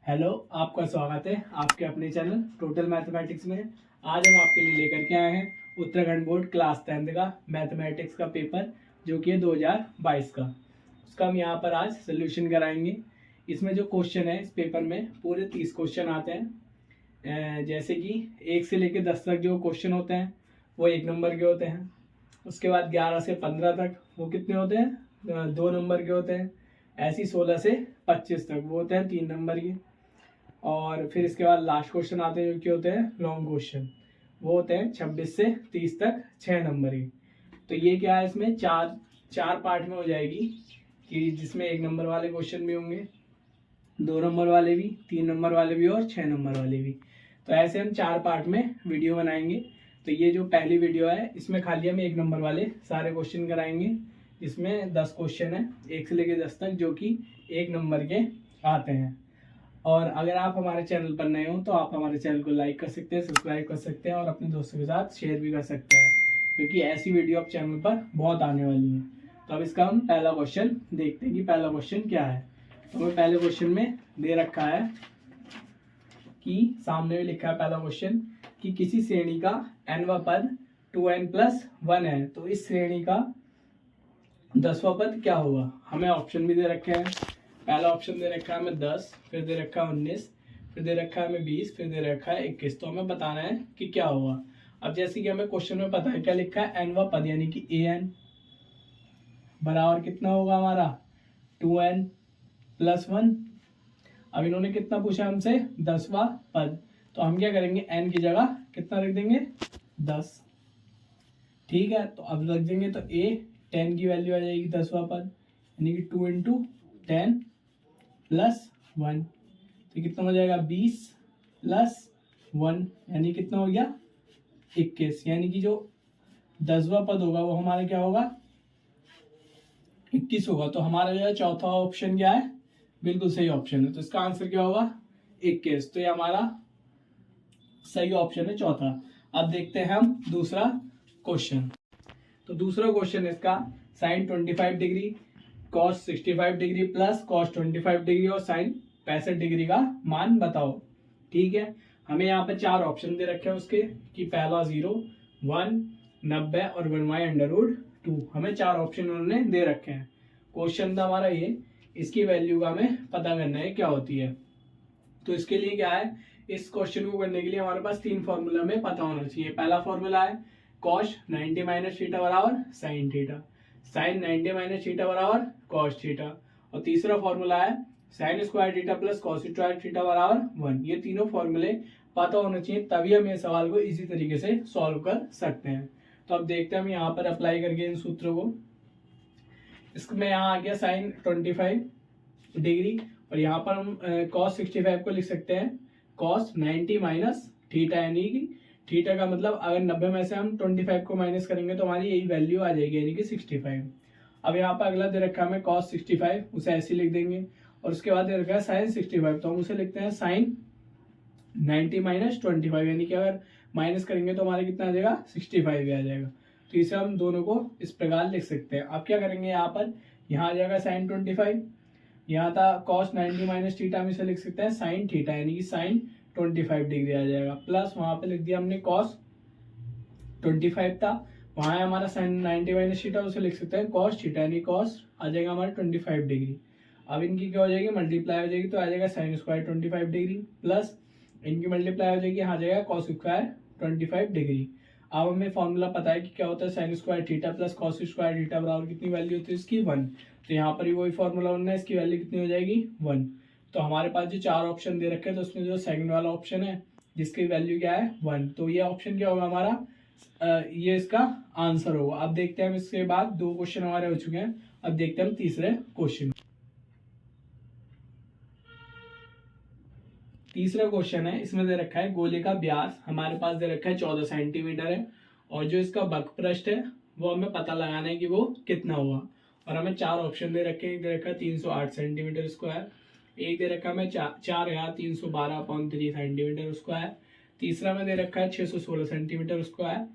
Hello, आपका स्वागत है आपके अपने चैनल टोटल मैथमेटिक्स में। आज हम आपके लिए लेकर के आए हैं उत्तराखंड बोर्ड क्लास 10th का मैथमेटिक्स का पेपर, जो कि है 2022 का। उसका हम यहाँ पर आज सोल्यूशन कराएंगे। इसमें जो क्वेश्चन है, इस पेपर में पूरे 30 क्वेश्चन आते हैं। जैसे कि 1 से लेकर 10 तक जो क्वेश्चन होते हैं वो 1 नंबर के होते हैं। उसके बाद 11 से 15 तक वो कितने होते हैं, 2 नंबर के होते हैं। ऐसी 16 से 25 तक वो होते हैं 3 नंबर के। और फिर इसके बाद लास्ट क्वेश्चन आते हैं जो कि होते हैं लॉन्ग क्वेश्चन, वो होते हैं 26 से 30 तक 6 नंबर के। तो ये क्या है, इसमें चार पार्ट में हो जाएगी, कि जिसमें 1 नंबर वाले क्वेश्चन भी होंगे, 2 नंबर वाले भी, 3 नंबर वाले भी और 6 नंबर वाले भी। तो ऐसे हम 4 पार्ट में वीडियो बनाएंगे। तो ये जो पहली वीडियो है, इसमें खाली हम 1 नंबर वाले सारे क्वेश्चन कराएंगे। इसमें 10 क्वेश्चन है 1 से लेकर 10 तक, जो कि 1 नंबर के आते हैं। और अगर आप हमारे चैनल पर नए हो तो आप हमारे चैनल को लाइक कर सकते हैं, सब्सक्राइब कर सकते हैं और अपने दोस्तों के साथ शेयर भी कर सकते हैं, क्योंकि ऐसी वीडियो आप चैनल पर बहुत आने वाली है। तो अब इसका हम पहला क्वेश्चन देखते हैं कि पहला क्वेश्चन क्या है। तो हमें पहले क्वेश्चन में दे रखा है कि सामने में लिखा है पहला क्वेश्चन कि किसी श्रेणी का nवां पद 2n+1 है, तो इस श्रेणी का 10वां पद क्या होगा। हमें ऑप्शन भी दे रखे हैं। पहला ऑप्शन दे रखा है हमें 10, फिर दे रखा है 19, फिर दे रखा है हमें 20, फिर दे रखा है 21। तो हमें बताना है कि क्या होगा। अब जैसे कि हमें क्वेश्चन में पता है क्या लिखा है, nवां पद यानी कि an बराबर कितना होगा हमारा 2n+1। अब इन्होंने कितना पूछा हमसे, 10वां पद। तो हम क्या करेंगे, n की जगह कितना रख देंगे, 10। ठीक है, तो अब रख देंगे तो a 10 की वैल्यू आ जाएगी 10वां पद, यानी कि 2 × 10+1। तो कितना हो जाएगा 20+1, यानी कितना हो गया 21। यानी कि जो 10वां पद होगा वो हमारा क्या होगा, 21 होगा। तो हमारा जो है चौथा ऑप्शन क्या है, बिल्कुल सही ऑप्शन है। तो इसका आंसर क्या होगा 21। तो ये हमारा सही ऑप्शन है चौथा। अब देखते हैं हम दूसरा क्वेश्चन। तो दूसरा क्वेश्चन इसका sin 25 degree cos 65 degree plus cos 25 degree और sin 65 डिग्री का मान बताओ। ठीक है, हमें यहाँ पे 4 ऑप्शन दे रखे हैं उसके, कि पहला 0, 1, 90 और 1/√2। हमें 4 ऑप्शन उन्होंने दे रखे हैं। क्वेश्चन था हमारा ये, इसकी वैल्यू का हमें पता करना है क्या होती है। तो इसके लिए क्या है, इस क्वेश्चन को करने के लिए हमारे पास 3 फॉर्मूला में पता होना चाहिए। पहला फॉर्मूला है cos 90 - थीटा बराबर sin थीटा, sin 90 - थीटा बराबर cos थीटा, और तीसरा फॉर्मूला है sin square theta plus cos square theta बराबर 1। ये तीनों फॉर्मूले पता होने चाहिए, तभी हम ये सवाल को इसी तरीके से सॉल्व कर सकते हैं। तो अब देखते हैं हम यहाँ पर अप्लाई करके इन सूत्रों को। इसमें यहाँ आ गया sin 25 डिग्री, और यहाँ पर हम cos 65 को लिख सकते हैं cos 90 - थीटा, यानी कि थीटा का मतलब अगर 90 में से हम 25 को माइनस करेंगे तो हमारी यही वैल्यू आ जाएगी, यानी कि 65। अब यहाँ पर अगला दे रखा है हमें cos 65, उसे ऐसे लिख देंगे। और उसके बाद दे रखा है sin 65, तो हम उसे लिखते हैं sin 90 - 25, यानी कि अगर माइनस करेंगे तो हमारा कितना आ जाएगा 65 ही आ जाएगा। तो इसे हम दोनों को इस प्रकार लिख सकते हैं। अब क्या करेंगे, यहाँ पर यहाँ आ जाएगा sin 25, यहाँ था cos 90 - थीटा, में इसे लिख सकते हैं sin थीटा, यानी कि sin 25 डिग्री आ जाएगा। प्लस वहां पे लिख दिया हमने cos 25 था, वहां है हमारा sin 90 - थीटा, उसे लिख सकते हैं cos थीटा, यानी cos आ जाएगा हमारा 25 डिग्री। अब इनकी क्या हो जाएगी, मल्टीप्लाई हो जाएगी, तो आ जाएगा sin स्क्वायर 25 डिग्री, प्लस इनकी मल्टीप्लाई हो जाएगी, यहाँ आ जाएगा cos स्क्वायर 25 डिग्री। अब हमें फॉर्मूला पता है कि क्या होता है, sin square theta plus cos square theta बराबर कितनी वैल्यू होती है इसकी 1। तो यहाँ पर भी वही फॉर्मूला बनना है, इसकी वैल्यू कितनी हो जाएगी 1। तो हमारे पास जो 4 ऑप्शन दे रखे हैं, तो उसमें जो सेकंड वाला ऑप्शन है जिसकी वैल्यू क्या है 1, तो ये ऑप्शन क्या होगा हमारा, ये इसका आंसर होगा। अब देखते हैं हम, इसके बाद 2 क्वेश्चन हमारे हो चुके हैं। अब देखते हैं हम तीसरे क्वेश्चन। तीसरा क्वेश्चन है, इसमें दे रखा है गोले का व्यास हमारे पास दे रखा है 14 सेंटीमीटर है, और जो इसका वक्रपृष्ठ है वो हमें पता लगाना है कि वो कितना हुआ। और हमें 4 ऑप्शन दे रखे हैं। एक दे रखा है 308 सेंटीमीटर स्क्वायर, एक दे रखा है हमें 4312/3 सेंटीमीटर स्क्वायर, तीसरा में दे रखा है 616 सेंटीमीटर स्क्वायर,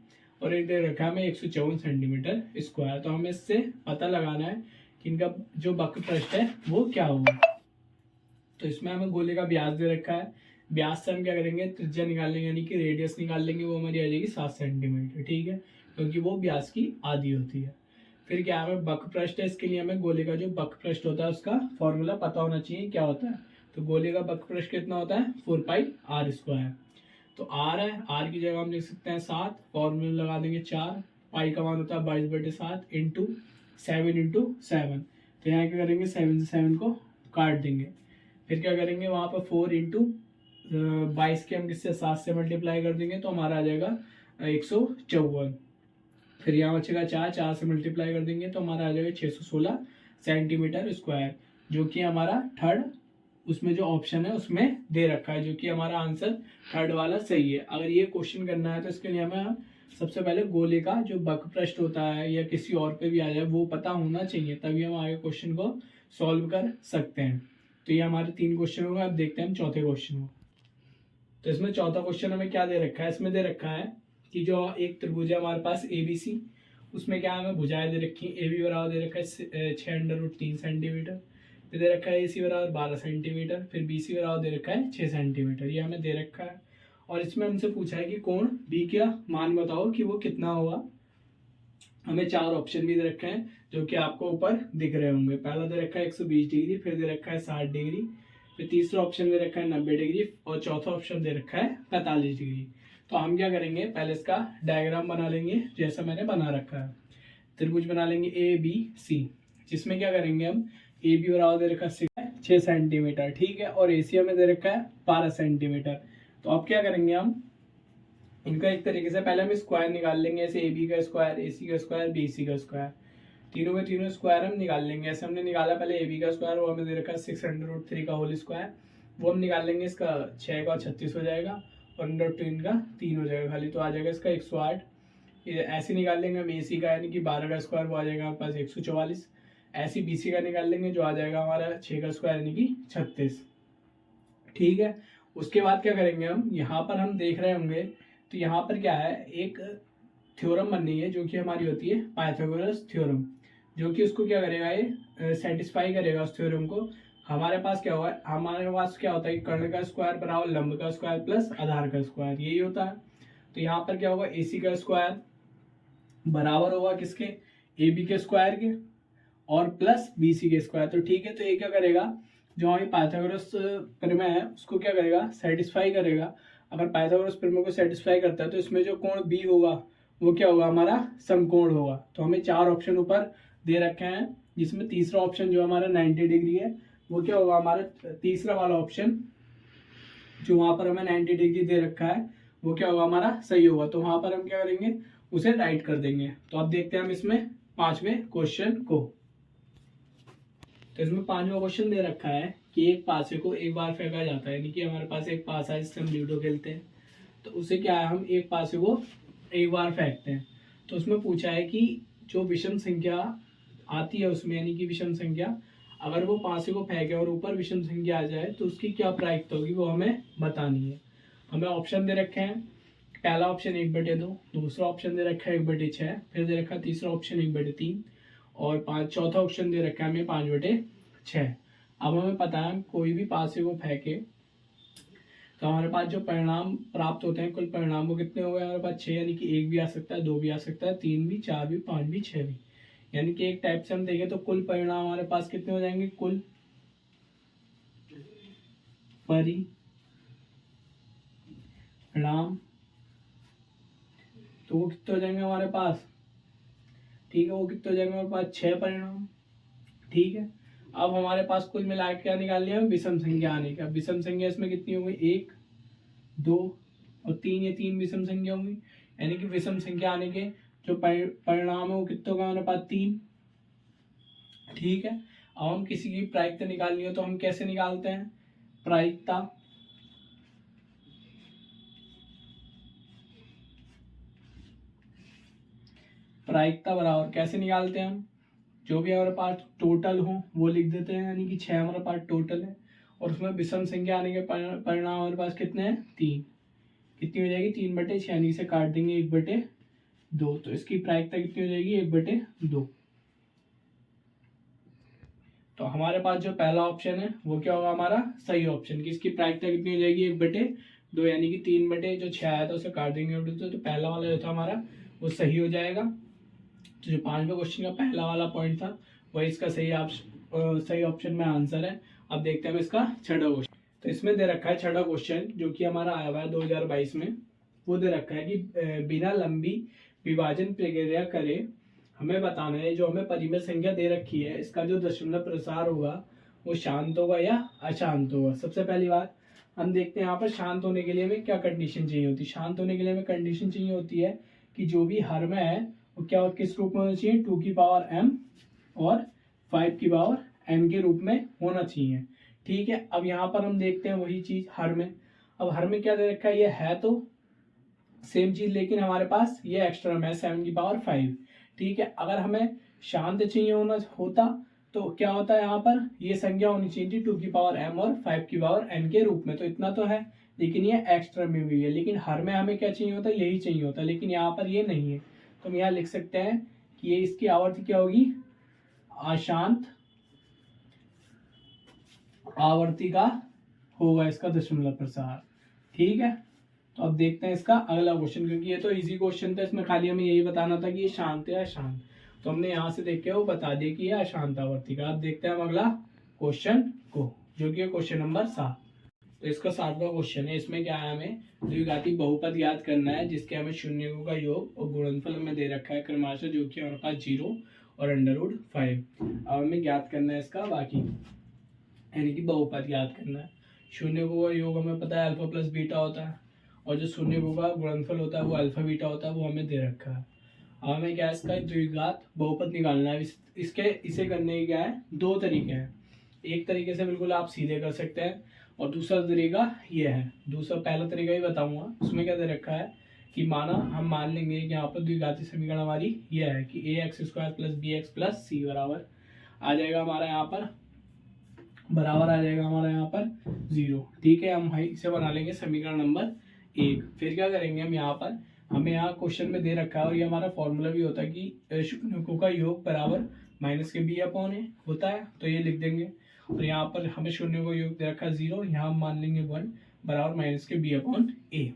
और एक दे रखा है हमें 154 सेंटीमीटर स्क्वायर। तो हमें इससे पता लगाना है कि इनका जो वक्रपृष्ठ है वो क्या होगा। तो इसमें हमें गोले का व्यास दे रखा है, व्यास से हम क्या करेंगे, त्रिज्या निकाल लेंगे, यानी कि रेडियस निकाल लेंगे, वो हमारी आ जाएगी 7 सेंटीमीटर, ठीक है, क्योंकि वो व्यास की आधी होती है। फिर क्या हमें बक पृष्ठ है, इसके लिए हमें गोले का जो बक पृष्ठ होता है उसका फॉर्मूला पता होना चाहिए क्या होता है। तो गोले का बक पृष्ठ कितना होता है, 4πr²। तो आर है, आर की जगह हम लिख सकते हैं 7, फॉर्मूला लगा देंगे 4, पाई का मान होता है 22/7 इंटू 7 तो यहाँ क्या करेंगे, 7 से 7 को काट देंगे। फिर क्या करेंगे, वहाँ पर 4 इंटू 22 के हम किससे 7 से मल्टीप्लाई कर देंगे तो हमारा आ जाएगा 154। फिर यहाँ बचेगा 4 से मल्टीप्लाई कर देंगे तो हमारा आ जाएगा 616 सेंटीमीटर स्क्वायर, जो कि हमारा थर्ड उसमें जो ऑप्शन है उसमें दे रखा है, जो कि हमारा आंसर थर्ड वाला सही है। अगर ये क्वेश्चन करना है तो इसके लिए हमें सबसे पहले गोले का जो बक पृष्ठ होता है या किसी और पे भी आ जाए वो पता होना चाहिए, तभी हम आगे क्वेश्चन को सॉल्व कर सकते हैं। तो ये हमारे 3 क्वेश्चन होंगे। अब देखते हैं हम चौथे क्वेश्चन को। तो इसमें चौथा क्वेश्चन हमें क्या दे रखा है, इसमें दे रखा है कि जो एक त्रिभुज है हमारे पास ABC, उसमें क्या हमें भुजाएं दे रखी है। AB बराबर दे रखा है 6√3 सेंटीमीटर, फिर दे रखा है AC बराबर 12 सेंटीमीटर, फिर BC बराबर दे रखा है 6 सेंटीमीटर, ये हमें दे रखा है। और इसमें हमसे पूछा है कि कोण B का मान बताओ कि वो कितना होगा। हमें 4 ऑप्शन भी दे रखे हैं जो कि आपको ऊपर दिख रहे होंगे। पहला दे रखा है 120 डिग्री, फिर दे रखा है 60 डिग्री, फिर तीसरा ऑप्शन दे रखा है 90 डिग्री और चौथा ऑप्शन दे रखा है 45 डिग्री। तो हम क्या करेंगे, पहले इसका डायग्राम बना लेंगे जैसा मैंने बना रखा है। त्रिभुज बना लेंगे ABC, जिसमें क्या करेंगे हम, AB बराबर दे रखा है 6 सेंटीमीटर, ठीक है, और AC में दे रखा है 12 सेंटीमीटर। तो अब क्या करेंगे हम इनका एक तरीके से पहले हम स्क्वायर निकाल लेंगे, ऐसे AB का स्क्वायर, AC का स्क्वायर, BC का स्क्वायर, तीनों के तीनों स्क्वायर हम निकाल लेंगे। ऐसे हमने निकाला पहले AB का स्क्वायर, वो हमें दे रखा है 6√3 का होल स्क्वायर, वो हम निकाल लेंगे, इसका 6 का 36 हो जाएगा और √3 का 3 हो जाएगा खाली, तो आ जाएगा इसका 108। ऐसे निकाल लेंगे हम AC का, यानी कि 12 का स्क्वायर, वो आ जाएगा हमारे पास 144। ऐसे BC का निकाल लेंगे जो आ जाएगा हमारा 6 का स्क्वायर यानी कि 36, ठीक है। उसके बाद क्या करेंगे हम, यहाँ पर हम देख रहे होंगे तो यहाँ पर क्या है, एक थ्योरम बननी है जो कि हमारी होती है पाइथागोरस थ्योरम, जो कि उसको क्या करेगा, ये सेटिस्फाई करेगा उस थ्योरम को। हमारे पास क्या होगा, हमारे पास क्या होता है, कर्ण का स्क्वायर बराबर लंब का स्क्वायर प्लस आधार का स्क्वायर, यही होता है। तो यहाँ पर क्या होगा, AC का स्क्वायर बराबर होगा किसके, AB के स्क्वायर के और प्लस BC के स्क्वायर। तो ठीक है, तो ये क्या करेगा, जो हमारी पाइथागोरस प्रमेय है उसको क्या करेगा, सेटिस्फाई करेगा। अगर पाइथागोरस प्रमेय को सेटिस्फाई करता है तो इसमें जो कोण B होगा वो क्या होगा, हमारा समकोण होगा। तो हमें 4 ऑप्शन ऊपर दे रखे हैं, जिसमें तीसरा ऑप्शन जो हमारा 90 डिग्री है वो क्या होगा, हमारा तीसरा वाला ऑप्शन जो वहां पर हमें 90 डिग्री दे रखा है वो क्या होगा, हमारा सही होगा। तो वहां पर हम क्या करेंगे, उसे राइट कर देंगे। तो अब देखते हैं हम इसमें 5वें क्वेश्चन को। तो इसमें 5वां क्वेश्चन दे रखा है कि एक पासे को एक बार फेंका जाता है, यानी कि हमारे पास एक पासा है जिससे हम लूडो खेलते हैं, तो उसे क्या है, हम एक पासे को एक बार फेंकते हैं। तो उसमें पूछा है कि जो विषम संख्या आती है उसमें, यानी कि विषम संख्या, अगर वो पासे को फेंके और ऊपर विषम संख्या आ जाए तो उसकी क्या प्रायिकता होगी वो हमें बतानी है। हमें ऑप्शन दे रखे हैं, पहला ऑप्शन 1/2, दूसरा ऑप्शन दे रखा है 1/6, फिर दे रखा है तीसरा ऑप्शन 1/3 और चौथा ऑप्शन दे रखा है हमें 5/6। अब हमें पता है कोई भी पासे को फेंके तो हमारे पास जो परिणाम प्राप्त होते हैं, कुल परिणाम वो कितने हो गए हमारे पास 6, यानी कि 1 भी आ सकता है, 2 भी आ सकता है, 3 भी, 4 भी, 5 भी, 6 भी। यानी कि एक टाइप से हम देखें तो कुल परिणाम हमारे पास कितने हो जाएंगे, कुल परिणाम तो वो कितने हो जाएंगे हमारे पास, ठीक है, वो कितने हो जाएंगे हमारे पास 6 परिणाम, ठीक है। अब हमारे पास कुल मिला के क्या निकाल लिया, विषम संख्या आने का। विषम संख्या इसमें कितनी होगी, 1, 2 और 3, ये 3 विषम संख्या होंगी, यानी कि विषम संख्या आने के जो परिणाम है वो कितने होगा हमारे पास 3, ठीक है। अब हम किसी की प्रायिकता निकालनी हो तो हम कैसे निकालते हैं, प्रायिकता बराबर कैसे निकालते हैं हम, जो भी हमारे पास टोटल हो वो लिख देते हैं, यानी कि 6 हमारे पास टोटल है और उसमें विषम संख्या आने के परिणाम हमारे पास कितने हैं, 3, कितनी हो जाएगी 3/6, यानी इसे काट देंगे 1/2, तो इसकी प्रायिकता कितनी हो जाएगी 1/2। तो हमारे पास जो पहला ऑप्शन है वो क्या होगा हमारा सही ऑप्शन की इसकी प्रायिकता कितनी हो जाएगी 1/2 यानी कि 3/, जो 6 आया था उसे काट देंगे तो पहला वाला जो था हमारा वो सही हो जाएगा। तो जो 5वें क्वेश्चन का पहला वाला पॉइंट था वही इसका सही ऑप्शन में आंसर है। अब देखते हैं इसका छठा क्वेश्चन। तो इसमें दे रखा है छठा क्वेश्चन जो कि हमारा आया हुआ है 2022 में। वो दे रखा है कि बिना लंबी विभाजन प्रक्रिया करे हमें बताना है जो हमें परिमेय संख्या दे रखी है इसका जो दशमलव प्रसार होगा वो शांत होगा या अशांत होगा। सबसे पहली बात हम देखते हैं यहाँ पर शांत होने के लिए हमें क्या कंडीशन चाहिए होती है। शांत होने के लिए हमें कंडीशन चाहिए होती है कि जो भी हर में है वो क्या किस रूप में होना चाहिए 2 की पावर m और 5 की पावर n के रूप में होना चाहिए। ठीक है, अब यहाँ पर हम देखते हैं वही चीज हर में। अब हर में क्या दे रखा है, ये है तो सेम चीज लेकिन हमारे पास ये एक्स्ट्रा में 7 की पावर 5। ठीक है, अगर हमें शांत चाहिए होता तो क्या होता है यहाँ पर ये संख्या होनी चाहिए 2 की पावर m और 5 की पावर n के रूप में। तो इतना तो है लेकिन ये एक्स्ट्रा में भी है, लेकिन हर में हमें क्या चाहिए होता है यही चाहिए होता है, लेकिन यहाँ पर ये नहीं है। तो हम यहाँ लिख सकते हैं कि ये इसकी आवर्ती क्या होगी अशांत आवर्ती का होगा इसका दशमलव प्रसार। ठीक है, तो अब देखते हैं इसका अगला क्वेश्चन, क्योंकि ये तो इजी क्वेश्चन था, इसमें खाली हमें यही बताना था कि ये शांत है या अशांत। तो हमने यहाँ से देख के वो बता दिया कि ये अशांत आवर्ती का। अब देखते हैं हम अगला क्वेश्चन को, जो कि क्वेश्चन नंबर 7। तो इसका 7वां क्वेश्चन है। इसमें क्या है, हमें द्विघाती बहुपद याद करना है जिसके हमें शून्यों का योग और गुणनफल हमें दे रखा है क्रमशः, जो कि हमारे पास 0 और √5। अब हमें ज्ञात करना है इसका बाकी, यानी कि बहुपद याद करना है। शून्यों का योग हमें पता है अल्फा प्लस बीटा होता है, और जो शून्यों का गुणनफल होता है वो अल्फा बीटा होता है, वो हमें दे रखा है। अब हमें क्या इसका द्विघात बहुपद निकालना है। इसे करने के क्या है, 2 तरीके हैं। एक तरीके से बिल्कुल आप सीधे कर सकते हैं और दूसरा तरीका ये है। पहला तरीका ही बताऊंगा। उसमें क्या दे रखा है कि हम मान लेंगे कि यहाँ पर द्विघाती समीकरण हमारी ये है कि ax² + bx + c बराबर आ जाएगा हमारा यहाँ पर, बराबर आ जाएगा हमारा यहाँ पर 0। ठीक है, हम इसे बना लेंगे समीकरण नंबर 1। फिर क्या करेंगे हम यहाँ पर, हमें यहाँ क्वेश्चन में दे रखा है और ये हमारा फॉर्मूला भी होता है कि शून्यों का योग बराबर -b/a होता है, तो ये लिख देंगे। और यहाँ पर हमें शून्यों का योग दे रखा है 0, यहाँ हम मान लेंगे 1 बराबर -b/a।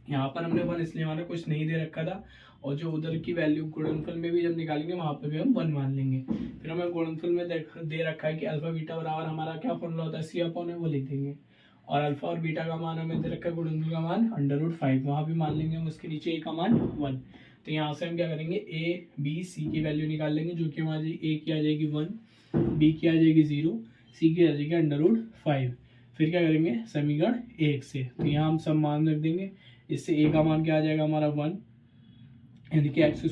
यहाँ पर हमने 1 इसलिए हमारा कुछ नहीं दे रखा था, और जो उधर की वैल्यू गुणनफल में भी जब निकालेंगे वहाँ पर भी हम 1 मान लेंगे। फिर हमें गुणनफल में दे रखा है कि अल्फा बीटा बराबर हमारा क्या फॉर्मूला होता है c/a, वो लिख देंगे। और अल्फा और बीटा का मान हमें दे रखा है गुणनफल का मान √5, वहाँ भी मान लेंगे हम उसके नीचे a का मान 1। तो यहाँ से हम क्या करेंगे a b c की वैल्यू निकाल लेंगे, जो कि हमारी a की आ जाएगी 1, b की आ जाएगी 0, c की आ जाएगी √5। फिर क्या करेंगे समीकरण 1 से, तो यहाँ हम सब मान रख देंगे। इससे a का मान क्या आ जाएगा हमारा 1 यानी कि x²,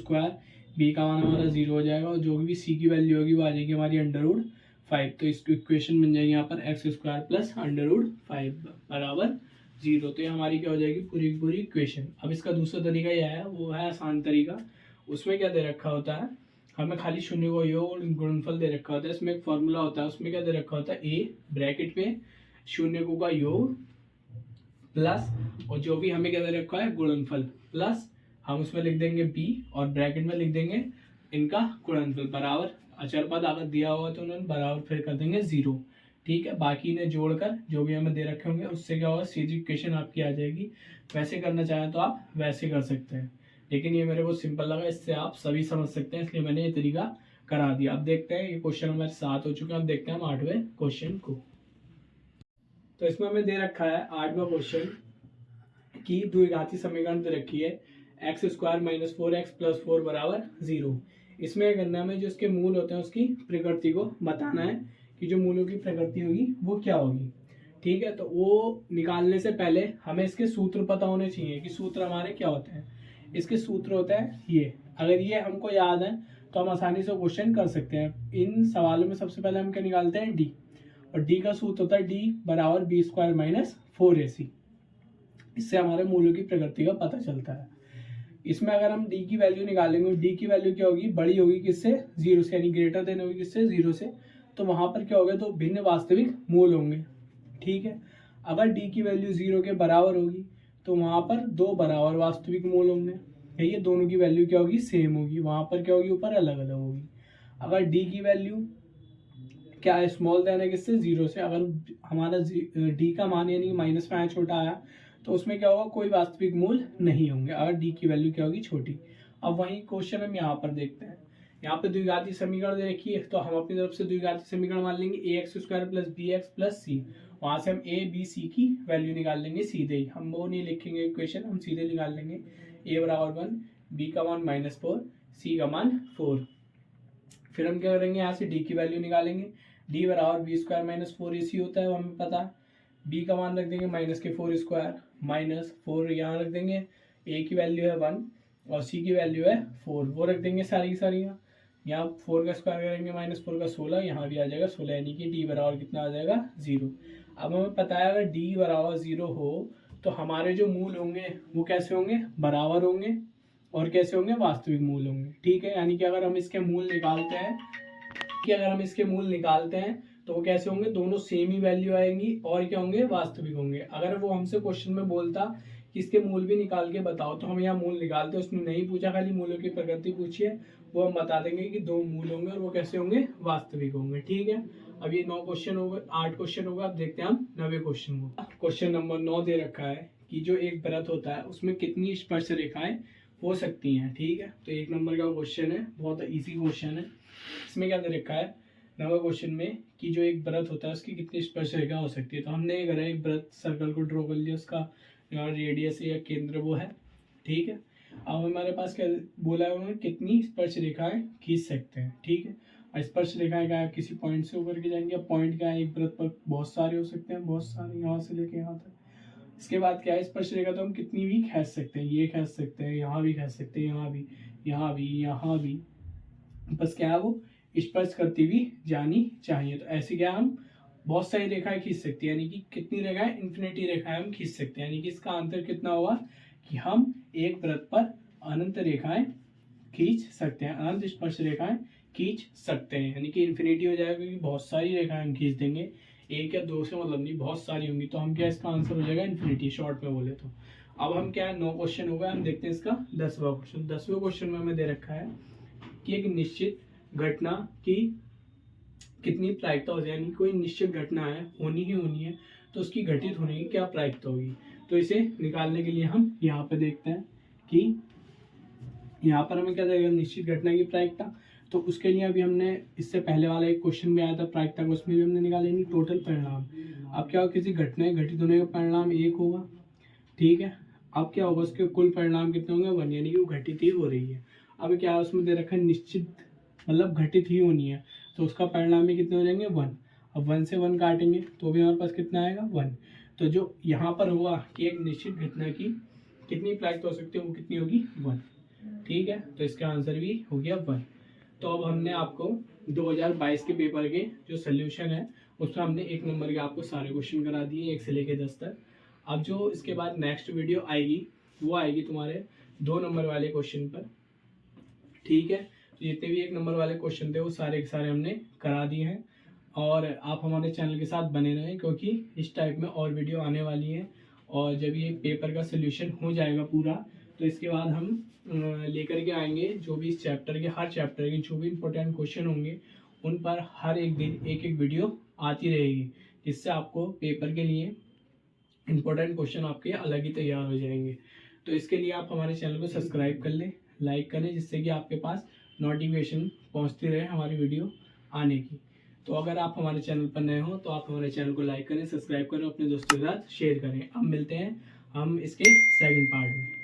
b का मान हमारा 0 हो जाएगा, और जो भी c की वैल्यू होगी वो आ जाएगी हमारी √5। तो इस इक्वेशन बन जाएगी यहाँ पर x² + √5 बराबर 0। तो ये हमारी क्या हो जाएगी पूरी की पूरी इक्वेशन। अब इसका दूसरा तरीका यह है, वो है आसान तरीका। उसमें क्या दे रखा होता है, हमें खाली शून्य को योग और गुणनफल दे रखा होता है। इसमें एक फॉर्मूला होता है, उसमें क्या दे रखा होता है a ब्रैकेट में शून्य का योग प्लस, और जो भी हमें क्या दे रखा है गुणनफल, प्लस हम उसमें लिख देंगे b और ब्रैकेट में लिख देंगे इनका गुणनफल बराबर अचर पद अगर दिया हुआ तो उन्होंने बराबर फिर कर देंगे 0। ठीक है, बाकी इन्हें जोड़कर जो भी हमें दे रखे होंगे उससे क्या होगा सीधी इक्वेशन आपकी आ जाएगी। वैसे करना चाहें तो आप वैसे कर सकते हैं, लेकिन ये मेरे को सिंपल लगा, इससे आप सभी समझ सकते हैं, इसलिए मैंने ये तरीका करा दिया। अब देखते हैं, ये क्वेश्चन नंबर 7 हो चुका है। अब देखते हैं हम 8वें क्वेश्चन को। तो इसमें हमें दे रखा है 8वां क्वेश्चन की द्विघाती समीकरण दे रखी है x² - 4x + 4 बराबर 0। इसमें करना हमें जो इसके मूल होते हैं उसकी प्रकृति को बताना है कि जो मूलों की प्रकृति होगी वो क्या होगी। ठीक है, तो वो निकालने से पहले हमें इसके सूत्र पता होने चाहिए कि सूत्र हमारे क्या होते हैं। इसके सूत्र होते हैं ये, अगर ये हमको याद है तो हम आसानी से क्वेश्चन कर सकते हैं। इन सवालों में सबसे पहले हम क्या निकालते हैं d, और d का सूत्र होता है d बराबर b² - 4ac। इससे हमारे मूलों की प्रकृति का पता चलता है। इसमें अगर हम d की वैल्यू निकालेंगे, d की वैल्यू क्या होगी बड़ी होगी किससे 0 से, यानी ग्रेटर देन होगी किससे 0 से, तो वहां पर क्या होगा तो भिन्न वास्तविक मूल होंगे। ठीक है, अगर d की वैल्यू 0 के बराबर होगी तो वहां पर 2 बराबर वास्तविक मूल होंगे। ये दोनों की वैल्यू क्या होगी सेम होगी, वहां पर क्या होगी ऊपर अलग अलग होगी। अगर d की वैल्यू क्या है, स्मॉल देन है किससे, 0 से। अगर हमारा डी का मान यानी -5 छोटा आया तो उसमें क्या होगा, कोई वास्तविक मूल नहीं होंगे अगर डी की वैल्यू क्या होगी, छोटी। अब वही क्वेश्चन हम यहाँ पर देखते हैं। यहाँ पे द्विघाती समीकरण दे रखी है तो हम अपनी तरफ से द्विघाती समीकरण मान लेंगे ax² + bx + c। वहां से हम a b c की वैल्यू निकाल लेंगे सीधे ही, हम वो नहीं लिखेंगे इक्वेशन, हम सीधे निकाल लेंगे। a = 1, b का मान -4, c का मान 4। फिर हम क्या करेंगे, यहाँ से d की वैल्यू निकालेंगे। d = b² - 4ac होता है, वो हमें पता है। b का मान रख देंगे -4² -4 यहाँ रख देंगे। a की वैल्यू है 1 और c की वैल्यू है 4, वो रख देंगे सारी की सारी। यहाँ 4 का स्क्वायर करेंगे -4 का 16, यहाँ भी आ जाएगा 16, यानी कि d बराबर कितना आ जाएगा, 0। अब हमें पता है अगर d बराबर 0 हो तो हमारे जो मूल होंगे वो कैसे होंगे, बराबर होंगे और कैसे होंगे, वास्तविक मूल होंगे। ठीक है, यानी कि अगर हम इसके मूल निकालते हैं तो वो कैसे होंगे, दोनों सेम ही वैल्यू आएंगी और क्या होंगे, वास्तविक होंगे। अगर वो हमसे क्वेश्चन में बोलता कि इसके मूल भी निकाल के बताओ तो हम यहाँ मूल निकालते, उसने नहीं पूछा, खाली मूलों की प्रकृति पूछी है, वो हम बता देंगे कि 2 मूल होंगे और वो कैसे होंगे, वास्तविक होंगे। ठीक है, अब ये 9 क्वेश्चन हो गए, 8 क्वेश्चन होगा। अब देखते हैं हम 9वें क्वेश्चन को। क्वेश्चन नंबर 9 दे रखा है कि जो एक वृत्त होता है उसमें कितनी स्पर्श रेखाएं हो सकती हैं। ठीक है, तो 1 नंबर का क्वेश्चन है, बहुत इजी क्वेश्चन है। इसमें क्या दे रखा है 9वें क्वेश्चन में कि जो एक वृत्त होता है उसकी कितनी स्पर्श रेखा हो सकती है। तो हमने एक वृत्त सर्कल को ड्रॉ कर लिया, उसका रेडियस या केंद्र वो है। ठीक है, अब हमारे पास क्या बोला है उन्होंने, कितनी स्पर्श रेखाएं खींच सकते हैं। ठीक है, स्पर्श रेखाएं क्या है, किसी पॉइंट से होकर के जाएंगे। पॉइंट क्या है, एक वृत्त पर बहुत सारे हो सकते हैं, बहुत सारे, यहाँ से लेके यहाँ तक। इसके बाद क्या है, स्पर्श रेखा तो हम कितनी भी खींच सकते हैं, ये खींच सकते हैं, यहाँ भी खींच सकते हैं, यहाँ भी, यहाँ भी, यहाँ भी। बस क्या है, वो स्पर्श करती हुई जानी चाहिए। तो ऐसे क्या हम बहुत सारी रेखाएं खींच सकते हैं, यानी कि कितनी रेखाएं, इन्फिनिटी रेखाएं हम खींच सकते हैं। यानी कि इसका आंसर कितना होगा कि हम एक वृत्त पर अनंत रेखाएं खींच सकते हैं, अनंत स्पर्श रेखाएं खींच सकते हैं। यानी कि इन्फिनिटी हो जाएगा क्योंकि बहुत सारी रेखाएं हम खींच देंगे, 1 या 2 से मतलब नहीं, बहुत सारी होंगी। तो हम क्या, इसका आंसर हो जाएगा इन्फिनिटी, शॉर्ट में बोले तो। अब हम क्या है, 9 क्वेश्चन हो गए, हम देखते हैं इसका 10वां क्वेश्चन। 10वें क्वेश्चन में हमें दे रखा है कि एक निश्चित घटना की कितनी प्रायिकता हो जाए, यानी कोई निश्चित घटना है, होनी ही होनी है, तो उसकी घटित होने की क्या प्रायिकता होगी। तो इसे निकालने के लिए हम यहाँ पे देखते हैं कि यहाँ पर हमें क्या देगा, निश्चित घटना की प्रायिकता। तो उसके लिए अभी हमने इससे पहले वाला एक क्वेश्चन भी आया था प्रायिकता का, उसमें भी हमने निकाला यानी टोटल परिणाम। अब क्या होगा, किसी घटना के घटित होने का परिणाम 1 होगा। ठीक है, अब क्या होगा, उसके कुल परिणाम कितने होंगे, 1, यानी कि वो घटित ही हो रही है। अब क्या है, उसमें दे रखा है निश्चित, मतलब घटित ही होनी है, तो उसका परिणाम भी कितने हो जाएंगे, 1। अब 1 से 1 काटेंगे तो भी हमारे पास कितना आएगा, 1। तो जो यहाँ पर हुआ कि एक निश्चित घटना की कितनी प्रायिकता हो सकती है, वो कितनी होगी, 1। ठीक है, तो इसका आंसर भी हो गया 1। तो अब हमने आपको 2022 के पेपर के जो सोल्यूशन है उसमें हमने 1 नंबर के आपको सारे क्वेश्चन करा दिए, 1 से लेकर 10 तक। अब जो इसके बाद नेक्स्ट वीडियो आएगी वो आएगी तुम्हारे 2 नंबर वाले क्वेश्चन पर। ठीक है, तो जितने भी 1 नंबर वाले क्वेश्चन थे वो सारे के सारे हमने करा दिए हैं। और आप हमारे चैनल के साथ बने रहें क्योंकि इस टाइप में और वीडियो आने वाली है। और जब ये पेपर का सोल्यूशन हो जाएगा पूरा तो इसके बाद हम लेकर के आएंगे जो भी इस चैप्टर के, हर चैप्टर के जो भी इंपॉर्टेंट क्वेश्चन होंगे उन पर हर एक दिन एक एक वीडियो आती रहेगी, जिससे आपको पेपर के लिए इंपॉर्टेंट क्वेश्चन आपके अलग ही तैयार हो जाएंगे। तो इसके लिए आप हमारे चैनल को सब्सक्राइब कर लें, लाइक करें, जिससे कि आपके पास नोटिफिकेशन पहुंचती रहे हमारी वीडियो आने की। तो अगर आप हमारे चैनल पर नए हो तो आप हमारे चैनल को लाइक करें, सब्सक्राइब करें, अपने दोस्तों के साथ शेयर करें। अब मिलते हैं हम इसके सेकंड पार्ट में।